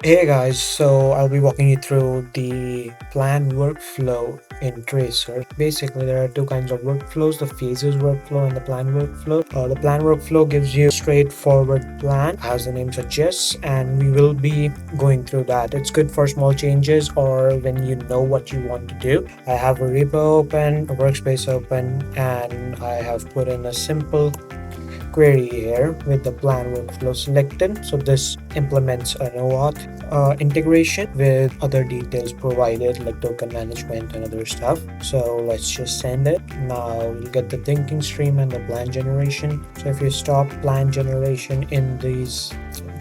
Hey guys, so I'll be walking you through the plan workflow in Traycer. Basically, there are two kinds of workflows, the phases workflow and the plan workflow. The plan workflow gives you a straightforward plan, as the name suggests, and we will be going through that. It's good for small changes or when you know what you want to do. I have a repo open, a workspace open, and I have put in a simple query here with the plan workflow selected. So this implements an OAuth integration with other details provided like token management and other stuff. So let's just send it. Now you'll get the thinking stream and the plan generation. So if you stop plan generation in these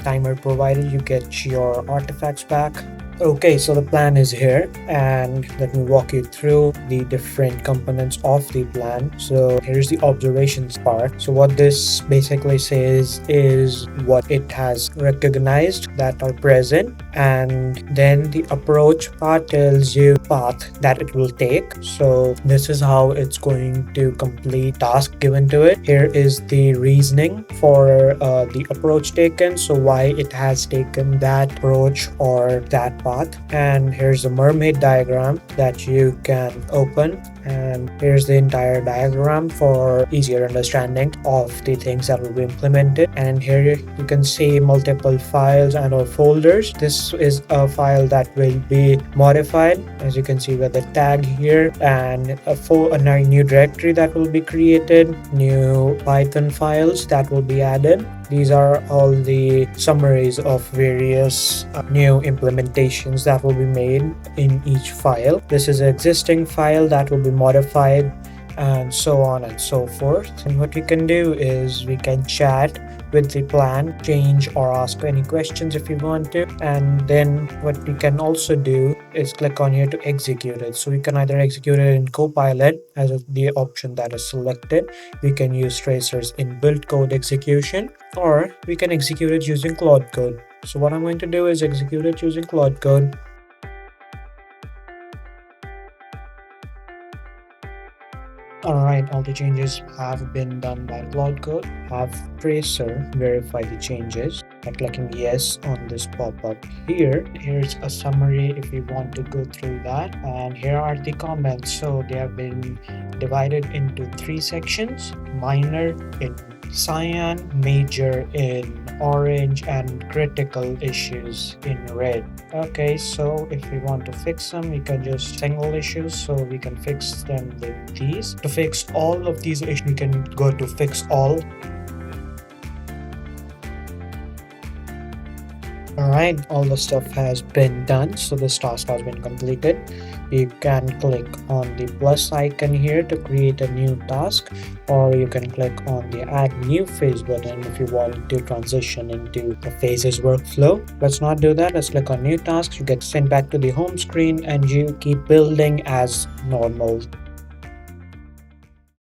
timer provided, you get your artifacts back. Okay, so the plan is here, and let me walk you through the different components of the plan. So here's the observations part. So what this basically says is what it has recognized that are present, and then the approach part tells you path that it will take. So this is how it's going to complete task given to it. Here is the reasoning for the approach taken, so why it has taken that approach or that path. And here's the mermaid diagram that you can open, and here's the entire diagram for easier understanding of the things that will be implemented. And here you can see multiple files and or folders. This is a file that will be modified, as you can see with the tag here, and a new directory that will be created, new Python files that will be added. These are all the summaries of various new implementations that will be made in each file. This is an existing file that will be modified, and so on and so forth. And what we can do is we can chat with the plan, change or ask any questions if you want to. And then what we can also do is click on here to execute it. So we can either execute it in Copilot as the option that is selected. We can use Tracer's inbuilt code execution, or we can execute it using Claude Code. So what I'm going to do is execute it using Claude Code. Alright, all the changes have been done by Claude Code. Have Tracer verify the changes by clicking yes on this pop-up here. Here's a summary if you want to go through that. And here are the comments. So they have been divided into three sections: minor in cyan, major in orange, and critical issues in red. Okay, so if we want to fix them, we can just single issues, so we can fix them with these. To fix all of these issues, we can go to fix all. Alright, all the stuff has been done, so this task has been completed. You can click on the plus icon here to create a new task, or you can click on the add new phase button if you want to transition into the phases workflow. Let's not do that. Let's click on new tasks. You get sent back to the home screen and you keep building as normal.